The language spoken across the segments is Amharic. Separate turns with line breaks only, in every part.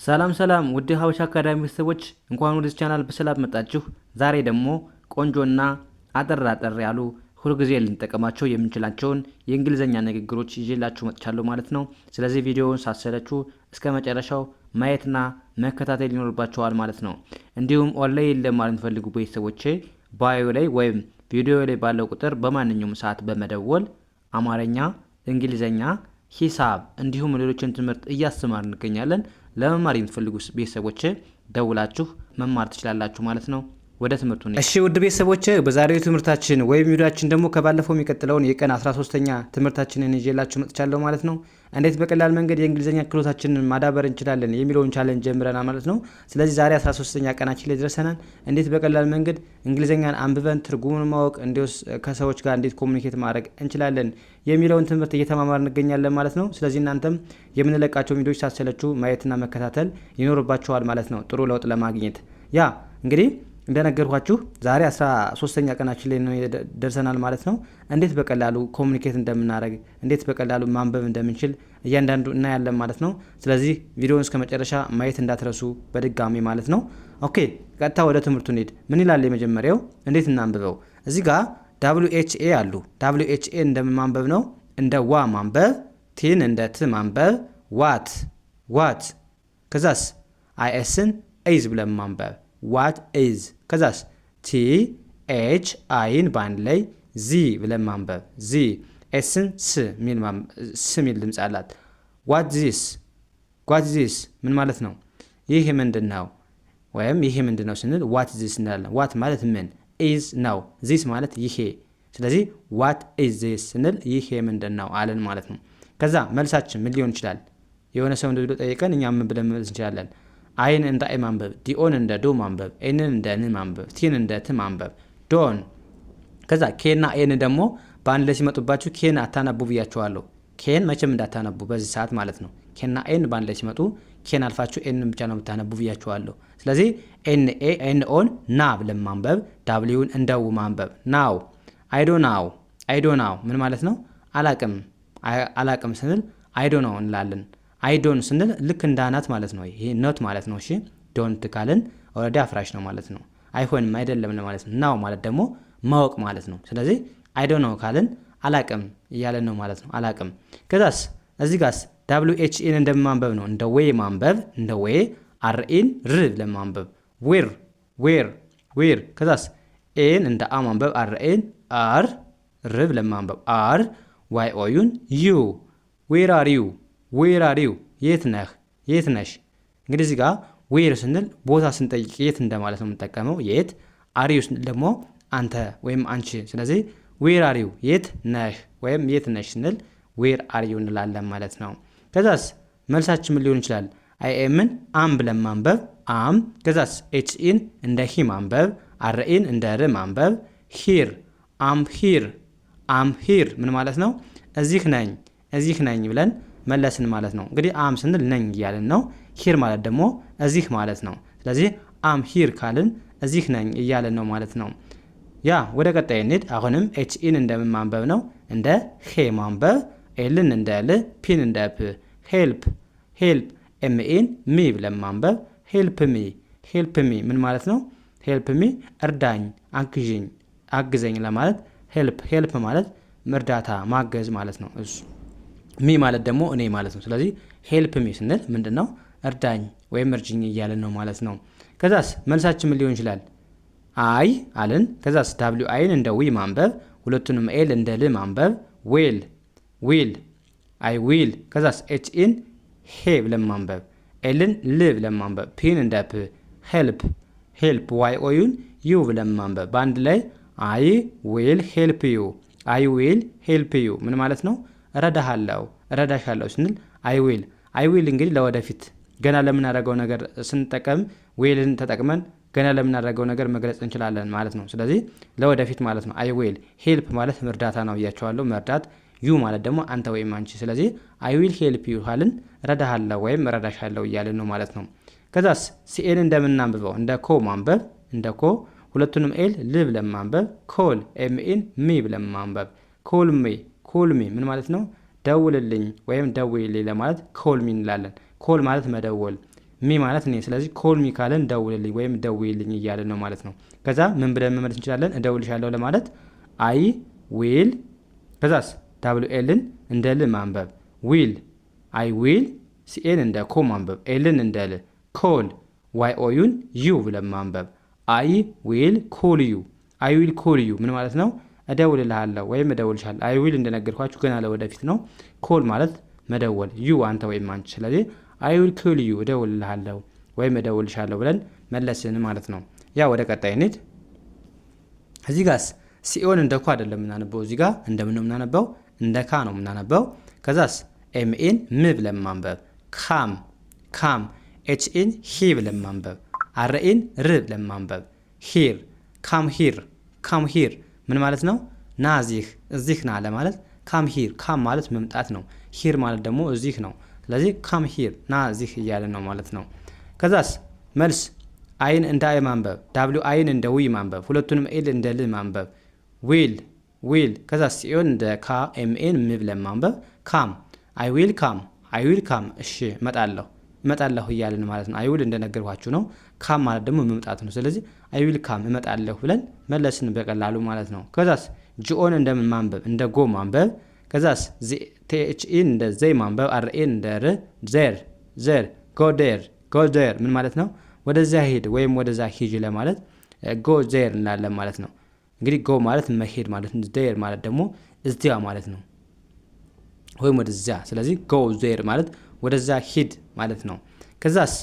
ሰላም ሰላም ውድ ሀበሻ አካዳሚ ቤተሰቦች እንኳን ወደዚህ ቻናል በሰላም መጣችሁ። ዛሬ ደግሞ ቆንጆና አጠር ያሉ ሁልጊዜ ልንጠቀማቸው የምንችላቸውን የእንግሊዘኛ ንግግሮች ይዤላችሁ መጥቻለሁ ማለት ነው። ስለዚህ ቪዲዮውን ሳትሰለቹ እስከ መጨረሻው ማየትና መከታተል ይኖርባችኋል ማለት ነው። እንዲሁም ኦንላይን ለማለት የምትፈልጉ ቤተሰቦቼ ባዮ ላይ ወይም ቪዲዮ ላይ ባለው ቁጥር በማንኛውም ሰዓት በመደወል አማርኛ፣ እንግሊዘኛ፣ ሂሳብ እንዲሁም ሌሎችን ትምህርት እያስተማርን እንገኛለን። ለመማር የምትፈልጉ ቤተሰቦች ደውላችሁ መማር ትችላላችሁ ማለት ነው። ወደ ትምህርቱ ነው። እሺ ውድ ቤተሰቦች በዛሬው ትምህርታችን ወይም ቪዲዮአችን ደግሞ ከባለፈው የሚቀጥለውን የቀን 13ኛ ትምህርታችንን ይዤላችሁ መጥቻለሁ ማለት ነው። እንዴት በቀላል መንገድ የእንግሊዘኛ ክህሎታችንን ማዳበር እንችላለን የሚለውን ቻሌንጅ ጀምረናል ማለት ነው። ስለዚህ ዛሬ 13ኛ ቀናችን ላይ ደርሰናል። እንዴት በቀላል መንገድ እንግሊዘኛን አንብበን ትርጉሙን ማወቅ እንዲሁስ ከሰዎች ጋር እንዴት ኮሙኒኬት ማድረግ እንችላለን የሚለውን ትምህርት እየተማማርን እንገኛለን ማለት ነው። ስለዚህ እናንተም የምንለቃቸው ቪዲዮዎች ሳትሰለቹ ማየትና መከታተል ይኖርባችኋል ማለት ነው፣ ጥሩ ለውጥ ለማግኘት። ያ እንግዲህ እንደነገርኳችሁ ዛሬ 13ኛ ቀናችን ላይ ነው ደርሰናል ማለት ነው። እንዴት በቀላሉ ኮሙኒኬት እንደምናደርግ እንዴት በቀላሉ ማንበብ እንደምንችል እያንዳንዱ እናያለን ማለት ነው። ስለዚህ ቪዲዮውን እስከ መጨረሻ ማየት እንዳትረሱ በድጋሚ ማለት ነው። ኦኬ ቀጥታ ወደ ትምህርቱ እንሂድ። ምን ይላል የመጀመሪያው? እንዴት እናንብበው? እዚህ ጋር WHA አሉ። WHA እንደምን ማንበብ ነው? እንደ ዋ ማንበብ፣ ቲን እንደ ት ማንበብ፣ ዋት ከዛስ አይኤስን ኤዝ ብለን ማንበብ ዋት ኢዝ። ከዛስ ቲ ኤች አይን ባንድ ላይ ዚ ብለን ማንበብ ዚ። ኤስን ስ ሚል ድምፅ አላት። ዋት ዚስ ምን ማለት ነው? ይህ ምንድን ነው? ወይም ይሄ ምንድን ነው ስንል ዋት ዚስ እንላለን። ዋት ማለት ምን፣ ኢዝ ነው። ዚስ ማለት ይሄ። ስለዚህ ዋት ኢዝ ዚስ ስንል ይሄ ምንድን ነው አለን ማለት ነው። ከዛ መልሳችን ምን ሊሆን ይችላል? የሆነ ሰው እንደብሎ ጠይቀን እኛ ምን ብለን መመለስ እንችላለን? አይን እንደ አይ ማንበብ፣ ዲኦን እንደ ዶ ማንበብ፣ ኤንን እንደ ን ማንበብ፣ ቲን እንደ ት ማንበብ ዶን። ከዛ ኬና ኤን ደግሞ በአንድ ላይ ሲመጡባችሁ ኬን አታነቡ ብያችኋለሁ። ኬን መቼም እንዳታነቡ በዚህ ሰዓት ማለት ነው። ኬና ኤን በአንድ ላይ ሲመጡ ኬን አልፋችሁ ኤንን ብቻ ነው የምታነቡ ብያችኋለሁ። ስለዚህ ኤን ኦን ና ብለን ማንበብ፣ ዳብሊውን እንደው ማንበብ ናው። አይዶ ናው ምን ማለት ነው? አላቅም ስንል አይዶ ናው እንላለን። አይዶን ስንል ልክ እንዳናት ማለት ነው። ይሄ ኖት ማለት ነው። እሺ ዶንት ካልን ኦልሬዲ አፍራሽ ነው ማለት ነው። አይሆንም አይደለም ማለት ነው። ናው ማለት ደግሞ ማወቅ ማለት ነው። ስለዚህ አይዶ ነው ካልን አላቅም እያለን ነው ማለት ነው። አላቅም። ከዛስ እዚህ ጋርስ WHN እንደማንበብ ነው። እንደ ዌይ ማንበብ፣ እንደ ዌይ አርኢን ር ለማንበብ ዌር። ከዛስ ኤን እንደ አ ማንበብ፣ አርኤን አር ር ለማንበብ አር ዋይ ኦዩን ዩ ዌር አር ዩ የት ነሽ። እንግዲህ እዚህ ጋር ዌር ስንል ቦታ ስንጠይቅ የት እንደማለት ነው የምንጠቀመው። የት አር ዩ ስንል ደግሞ አንተ ወይም አንቺ። ስለዚህ ዌር አር ዩ የት ነህ ወይም የት ነሽ ስንል ዌር አር ዩ እንላለን ማለት ነው። ከዛስ መልሳችን ምን ሊሆን ይችላል? አይኤምን አም ብለን ማንበብ አም። ከዛስ ኤችኢን እንደ ሂ ማንበብ፣ አርኢን እንደ ር ማንበብ ሂር አም ሂር ምን ማለት ነው? እዚህ ነኝ ብለን መለስን ማለት ነው። እንግዲህ አም ስንል ነኝ እያልን ነው። ሂር ማለት ደግሞ እዚህ ማለት ነው። ስለዚህ አም ሂር ካልን እዚህ ነኝ እያልን ነው ማለት ነው። ያ ወደ ቀጣይ እንሂድ። አሁንም ኤችኢን እንደምን ማንበብ ነው? እንደ ሄ ማንበብ፣ ኤልን እንደ ል፣ ፒን እንደ ፕ ሄልፕ። ኤምኢን ሚ ብለን ማንበብ ሄልፕ ሚ ምን ማለት ነው? ሄልፕ ሚ እርዳኝ፣ አግዘኝ ለማለት ሄልፕ ማለት እርዳታ ማገዝ ማለት ነው። እሱ ሚ ማለት ደግሞ እኔ ማለት ነው። ስለዚህ ሄልፕ ሚ ስንል ምንድን ነው? እርዳኝ ወይም እርጅኝ እያለን ነው ማለት ነው። ከዛስ መልሳችን ምን ሊሆን ይችላል? አይ አልን። ከዛስ ዳብሊው አይን እንደ ዊ ማንበብ፣ ሁለቱንም ኤል እንደ ል ማንበብ ዊል አይ ዊል። ከዛስ ኤችኢን ሄ ብለን ማንበብ፣ ኤልን ል ብለን ማንበብ፣ ፒን እንደ ፕ ሄልፕ ዋይ ኦዩን ዩ ብለን ማንበብ በአንድ ላይ አይ ዊል ሄልፕ ዩ ምን ማለት ነው? እረዳሻለሁ ስንል አይ ዊል እንግዲህ ለወደፊት ገና ለምናደርገው ነገር ስንጠቀም ዌልን ተጠቅመን ገና ለምናደርገው ነገር መግለጽ እንችላለን ማለት ነው። ስለዚህ ለወደፊት ማለት ነው። አይ ዊል ሄልፕ ማለት እርዳታ ነው ብያቸዋለሁ። መርዳት። ዩ ማለት ደግሞ አንተ ወይም አንቺ። ስለዚህ አይ ዊል ሄልፕ ዩ ካልን እረዳሃለሁ ወይም እረዳሻለሁ እያልን ነው ማለት ነው። ከዛስ ሲኤን እንደምናንብበው እንደ ኮ ማንበብ፣ እንደ ኮ ሁለቱንም ኤል ል ብለን ማንበብ ኮል፣ ኤምኢን ሚ ብለን ማንበብ ኮል ሚ ምን ማለት ነው? ደውልልኝ ወይም ደውልልኝ ለማለት ኮል ሚ እንላለን። ኮል ማለት መደወል፣ ሚ ማለት እኔ። ስለዚህ ኮል ሚ ካለን ደውልልኝ ወይም ደውይልኝ እያለን ነው ማለት ነው። ከዛ ምን ብለን መመለስ እንችላለን? እደውልሻለሁ ለማለት አይ ዊል፣ ከዛስ ዳብሊው ኤልን እንደ ል ማንበብ፣ ዊል አይ ዊል፣ ሲኤን እንደ ኮ ማንበብ፣ ኤልን እንደ ል፣ ኮል ዋይ ኦዩን ዩ ብለን ማንበብ። አይ ዊል ኮል ዩ፣ አይ ዊል ኮል ዩ ምን ማለት ነው? እደውልልሃለሁ ወይም እደውልሻለሁ። አይ ዊል እንደነገርኳችሁ ገና ለወደፊት ነው። ኮል ማለት መደወል፣ ዩ አንተ ወይም አንቺ። ስለዚህ አይ ዊል ኮል ዩ እደውልልሃለሁ ወይም እደውልሻለሁ ብለን መለስን ማለት ነው። ያ ወደ ቀጣይ እንሂድ። እዚህ ጋርስ ሲኦን እንደ ኮ አይደለም የምናነበው። እዚህ ጋር እንደምን ነው የምናነበው? እንደ ካ ነው የምናነበው። ከዛስ ኤምኤን ም ብለን ማንበብ፣ ካም ካም፣ ኤችኤን ሂ ብለን ማንበብ፣ አርኤን ር ብለን ማንበብ፣ ሂር ካም ሂር ካም ሂር ምን ማለት ነው? ና እዚህ ና ለማለት ካም ሂር። ካም ማለት መምጣት ነው። ሂር ማለት ደግሞ እዚህ ነው። ስለዚህ ካም ሂር ና እዚህ እያለን ነው ማለት ነው። ከዛስ መልስ አይን እንደ አይ ማንበብ፣ ዳብሊው አይን እንደ ዊ ማንበብ፣ ሁለቱንም ኤል እንደ ል ማንበብ፣ ዊል ዊል። ከዛስ ሲኦን እንደ ካ ኤምኤን ም ብለን ማንበብ፣ ካም አይ ዊል ካም አይ ዊል ካም፣ እሺ እመጣለሁ እያለን ማለት ነው። አይ ዊል እንደነገርኳችሁ ነው። ካም ማለት ደግሞ መምጣት ነው። ስለዚህ አይ ዊል ካም እመጣለሁ ብለን መለስን በቀላሉ ማለት ነው። ከዛስ ጂኦን እንደምን ማንበብ? እንደ ጎ ማንበብ። ከዛስ ቲኤችኢን እንደ ዘይ ማንበብ፣ አርኤን እንደ ር፣ ዘር ጎ ዴር ምን ማለት ነው? ወደዚያ ሄድ ወይም ወደዛ ሂጅ ለማለት ጎ ዜር እንላለን ማለት ነው። እንግዲህ ጎ ማለት መሄድ ማለት ነው። ዜር ማለት ደግሞ እዚያ ማለት ነው፣ ወይም ወደዚያ። ስለዚህ ጎ ዜር ማለት ወደዛ ሂድ ማለት ነው። ከዛስ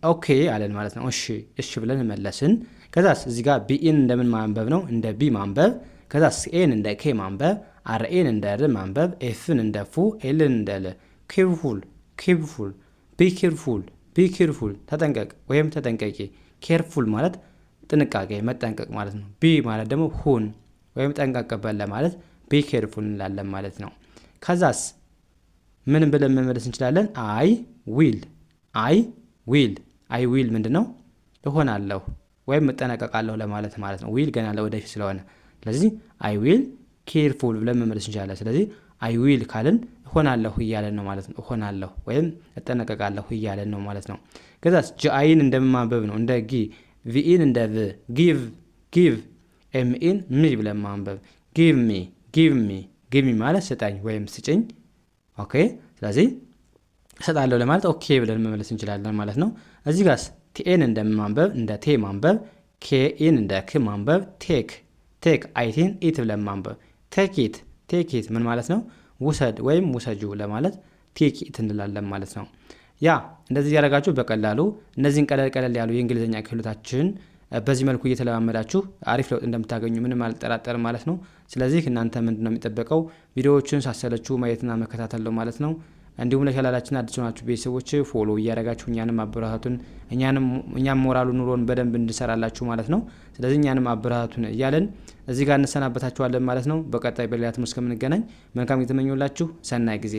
ኦኬ አለን ማለት ነው። እሺ ብለን መለስን። ከዛስ እዚህ ጋር ቢኢን እንደምን ማንበብ ነው? እንደ ቢ ማንበብ። ከዛስ ኤን እንደ ኬ ማንበብ፣ አርኤን እንደ ር ማንበብ፣ ኤፍን እንደ ፉ፣ ኤልን እንደ ል። ኬርፉል ቢ ኬርፉል ተጠንቀቅ ወይም ተጠንቀቂ። ኬርፉል ማለት ጥንቃቄ መጠንቀቅ ማለት ነው። ቢ ማለት ደግሞ ሁን ወይም ጠንቀቅበት ለማለት ቢ ኬርፉል እንላለን ማለት ነው። ከዛስ ምን ብለን መመለስ እንችላለን? አይ ዊል ምንድን ነው? እሆናለሁ ወይም እጠነቀቃለሁ ለማለት ማለት ነው። ዊል ገና ለወደፊት ስለሆነ ስለዚህ አይ ዊል ኬርፉል ብለን መመለስ እንችላለን። ስለዚህ አይ ዊል ካልን እሆናለሁ እያለን ነው ማለት ነው። እሆናለሁ ወይም እጠነቀቃለሁ እያለን ነው ማለት ነው። ከዛስ ጂአይን እንደማንበብ ነው። እንደ ጊ፣ ቪኢን እንደ ቭ፣ ጊቭ ኤምኢን ሚ ብለን ማንበብ፣ ጊቭ ሚ ማለት ስጠኝ ወይም ስጭኝ። ኦኬ ስለዚህ እሰጣለሁ ለማለት ኦኬ ብለን መመለስ እንችላለን ማለት ነው። እዚህ ጋርስ ቲኤን እንደማንበብ እንደ ቴ ማንበብ፣ ኬኢን እንደ ክ ማንበብ፣ ቴክ አይቲን ኢት ብለን ማንበብ፣ ቴክ ኢት ምን ማለት ነው? ውሰድ ወይም ውሰጁ ለማለት ቴክ ኢት እንላለን ማለት ነው። ያ እንደዚህ ያደረጋችሁ በቀላሉ እነዚህን ቀለል ያሉ የእንግሊዝኛ ክህሎታችሁን በዚህ መልኩ እየተለማመዳችሁ አሪፍ ለውጥ እንደምታገኙ ምንም አልጠራጠርም ማለት ነው። ስለዚህ እናንተ ምንድነው የሚጠበቀው? ቪዲዮዎችን ሳሰለችሁ ማየትና መከታተል ነው ማለት ነው። እንዲሁም ለቻናላችን አዲስ ሆናችሁ ቤተሰቦች ፎሎ እያደረጋችሁ እኛንም አበረታቱን፣ እኛም ሞራሉ ኑሮን በደንብ እንድሰራላችሁ ማለት ነው። ስለዚህ እኛንም አበረታቱን እያለን እዚህ ጋር እንሰናበታችኋለን ማለት ነው። በቀጣይ በሌላ ትምህርት እስከምንገናኝ መልካም ጊዜ ተመኘሁላችሁ። ሰናይ ጊዜ